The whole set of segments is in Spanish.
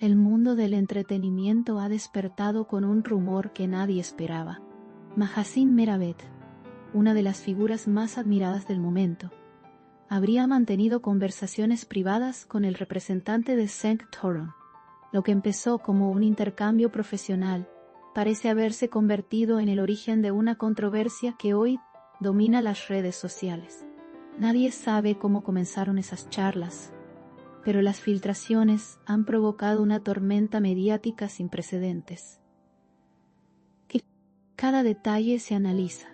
El mundo del entretenimiento ha despertado con un rumor que nadie esperaba. Mahasin Meravet, una de las figuras más admiradas del momento, habría mantenido conversaciones privadas con el representante de Cenk Torun. Lo que empezó como un intercambio profesional parece haberse convertido en el origen de una controversia que hoy domina las redes sociales. Nadie sabe cómo comenzaron esas charlas, pero las filtraciones han provocado una tormenta mediática sin precedentes. Cada detalle se analiza,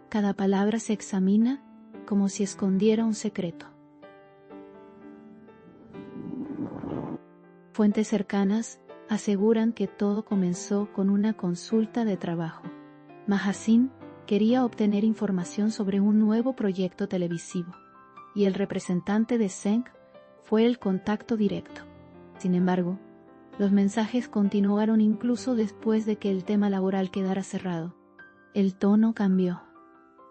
cada palabra se examina como si escondiera un secreto. Fuentes cercanas aseguran que todo comenzó con una consulta de trabajo. Mahasin quería obtener información sobre un nuevo proyecto televisivo, y el representante de Cenk fue el contacto directo. Sin embargo, los mensajes continuaron incluso después de que el tema laboral quedara cerrado. El tono cambió.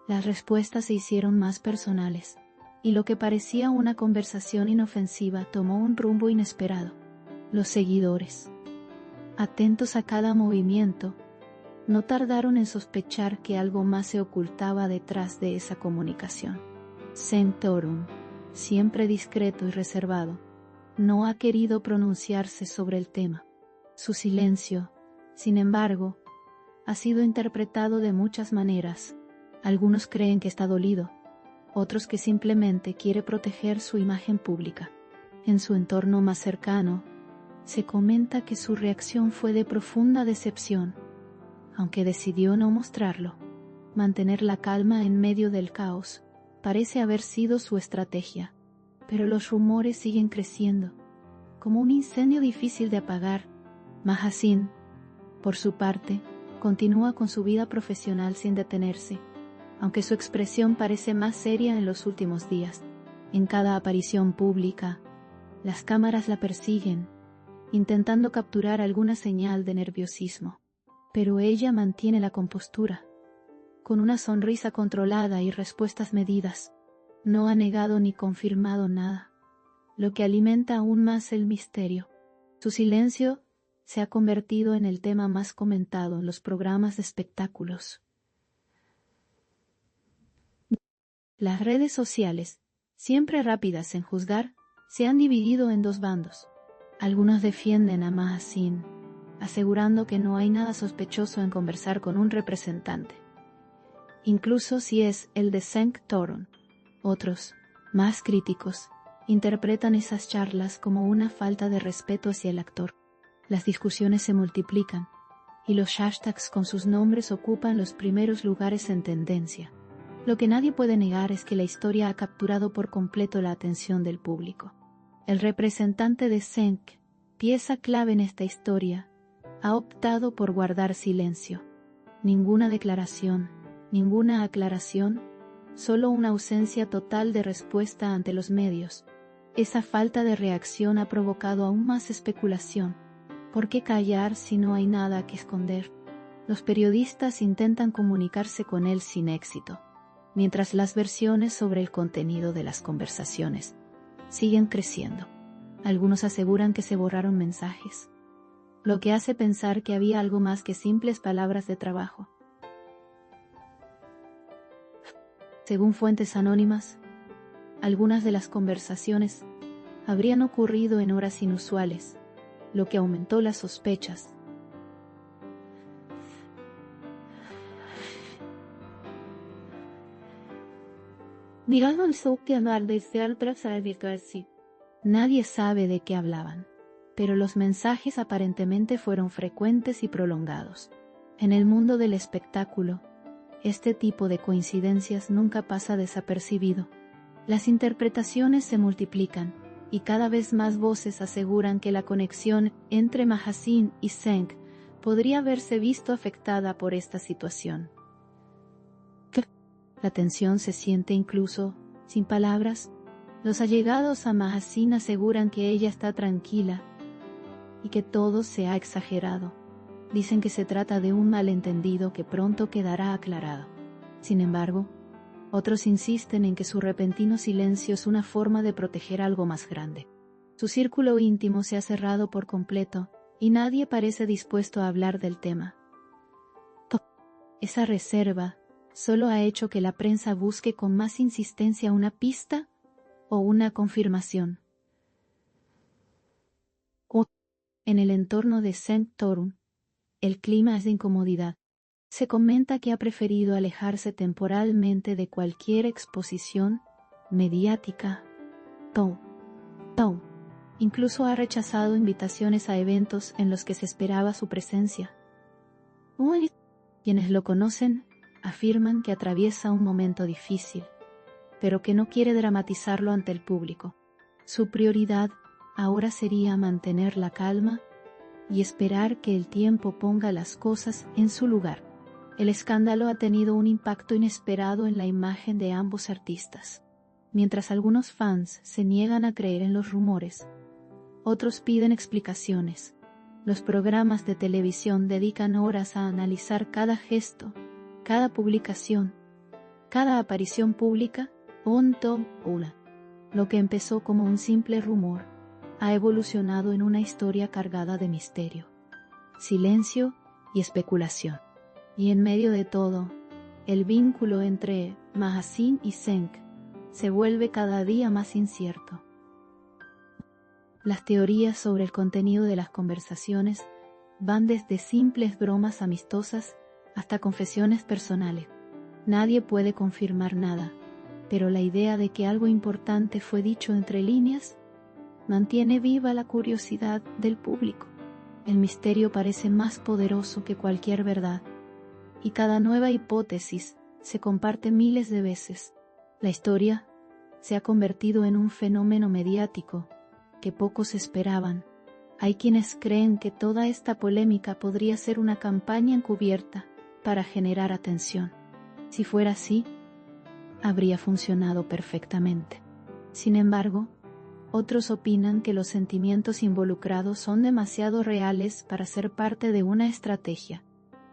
Las respuestas se hicieron más personales, y lo que parecía una conversación inofensiva tomó un rumbo inesperado. Los seguidores, atentos a cada movimiento, no tardaron en sospechar que algo más se ocultaba detrás de esa comunicación. Cenk Torun, siempre discreto y reservado, no ha querido pronunciarse sobre el tema. Su silencio, sin embargo, ha sido interpretado de muchas maneras. Algunos creen que está dolido, otros que simplemente quiere proteger su imagen pública. En su entorno más cercano, se comenta que su reacción fue de profunda decepción, aunque decidió no mostrarlo. Mantener la calma en medio del caos parece haber sido su estrategia, pero los rumores siguen creciendo, como un incendio difícil de apagar. Mahasin, por su parte, continúa con su vida profesional sin detenerse, aunque su expresión parece más seria en los últimos días. En cada aparición pública, las cámaras la persiguen, intentando capturar alguna señal de nerviosismo. Pero ella mantiene la compostura. Con una sonrisa controlada y respuestas medidas, no ha negado ni confirmado nada, lo que alimenta aún más el misterio. Su silencio se ha convertido en el tema más comentado en los programas de espectáculos. Las redes sociales, siempre rápidas en juzgar, se han dividido en dos bandos. Algunos defienden a Mahasin, asegurando que no hay nada sospechoso en conversar con un representante, incluso si es el de Cenk Torun. Otros, más críticos, interpretan esas charlas como una falta de respeto hacia el actor. Las discusiones se multiplican, y los hashtags con sus nombres ocupan los primeros lugares en tendencia. Lo que nadie puede negar es que la historia ha capturado por completo la atención del público. El representante de Cenk, pieza clave en esta historia, ha optado por guardar silencio. Ninguna declaración, ninguna aclaración, solo una ausencia total de respuesta ante los medios. Esa falta de reacción ha provocado aún más especulación. ¿Por qué callar si no hay nada que esconder? Los periodistas intentan comunicarse con él sin éxito, mientras las versiones sobre el contenido de las conversaciones siguen creciendo. Algunos aseguran que se borraron mensajes, lo que hace pensar que había algo más que simples palabras de trabajo. Según fuentes anónimas, algunas de las conversaciones habrían ocurrido en horas inusuales, lo que aumentó las sospechas. Nadie sabe de qué hablaban, pero los mensajes aparentemente fueron frecuentes y prolongados. En el mundo del espectáculo, este tipo de coincidencias nunca pasa desapercibido. Las interpretaciones se multiplican, y cada vez más voces aseguran que la conexión entre Mahasin y Cenk podría haberse visto afectada por esta situación. La tensión se siente incluso, sin palabras. Los allegados a Mahasin aseguran que ella está tranquila y que todo se ha exagerado. Dicen que se trata de un malentendido que pronto quedará aclarado. Sin embargo, otros insisten en que su repentino silencio es una forma de proteger algo más grande. Su círculo íntimo se ha cerrado por completo y nadie parece dispuesto a hablar del tema. Esa reserva solo ha hecho que la prensa busque con más insistencia una pista o una confirmación. En el entorno de St. Torun, el clima es de incomodidad. Se comenta que ha preferido alejarse temporalmente de cualquier exposición mediática. Incluso ha rechazado invitaciones a eventos en los que se esperaba su presencia. Quienes lo conocen afirman que atraviesa un momento difícil, pero que no quiere dramatizarlo ante el público. Su prioridad ahora sería mantener la calma y esperar que el tiempo ponga las cosas en su lugar. El escándalo ha tenido un impacto inesperado en la imagen de ambos artistas. Mientras algunos fans se niegan a creer en los rumores, otros piden explicaciones. Los programas de televisión dedican horas a analizar cada gesto, cada publicación, cada aparición pública. Lo que empezó como un simple rumor ha evolucionado en una historia cargada de misterio, silencio y especulación. Y en medio de todo, el vínculo entre Mahazin y Senk se vuelve cada día más incierto. Las teorías sobre el contenido de las conversaciones van desde simples bromas amistosas hasta confesiones personales. Nadie puede confirmar nada, pero la idea de que algo importante fue dicho entre líneas mantiene viva la curiosidad del público. El misterio parece más poderoso que cualquier verdad, y cada nueva hipótesis se comparte miles de veces. La historia se ha convertido en un fenómeno mediático que pocos esperaban. Hay quienes creen que toda esta polémica podría ser una campaña encubierta para generar atención. Si fuera así, habría funcionado perfectamente. Sin embargo, otros opinan que los sentimientos involucrados son demasiado reales para ser parte de una estrategia.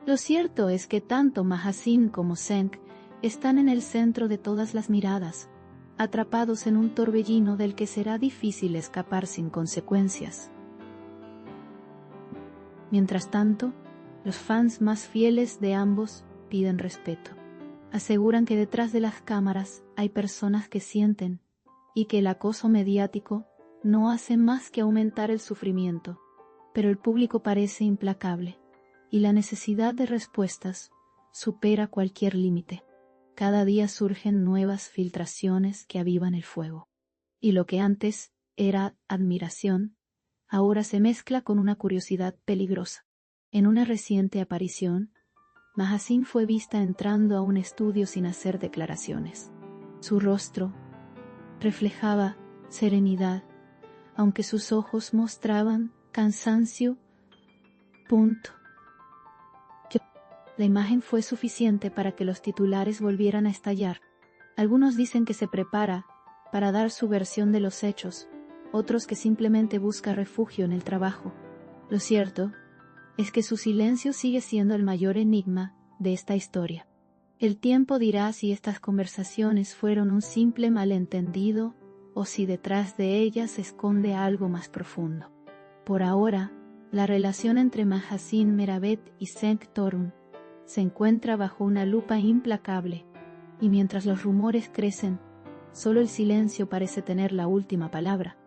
Lo cierto es que tanto Mahazin como Senk están en el centro de todas las miradas, atrapados en un torbellino del que será difícil escapar sin consecuencias. Mientras tanto, los fans más fieles de ambos piden respeto. Aseguran que detrás de las cámaras hay personas que sienten y que el acoso mediático no hace más que aumentar el sufrimiento, pero el público parece implacable y la necesidad de respuestas supera cualquier límite. Cada día surgen nuevas filtraciones que avivan el fuego, y lo que antes era admiración, ahora se mezcla con una curiosidad peligrosa. En una reciente aparición, Mahazin fue vista entrando a un estudio sin hacer declaraciones. Su rostro reflejaba serenidad, aunque sus ojos mostraban cansancio. La imagen fue suficiente para que los titulares volvieran a estallar. Algunos dicen que se prepara para dar su versión de los hechos, otros que simplemente busca refugio en el trabajo. Lo cierto es que su silencio sigue siendo el mayor enigma de esta historia. El tiempo dirá si estas conversaciones fueron un simple malentendido o si detrás de ellas se esconde algo más profundo. Por ahora, la relación entre Mahazin Meravet y Senk Torun se encuentra bajo una lupa implacable, y mientras los rumores crecen, solo el silencio parece tener la última palabra.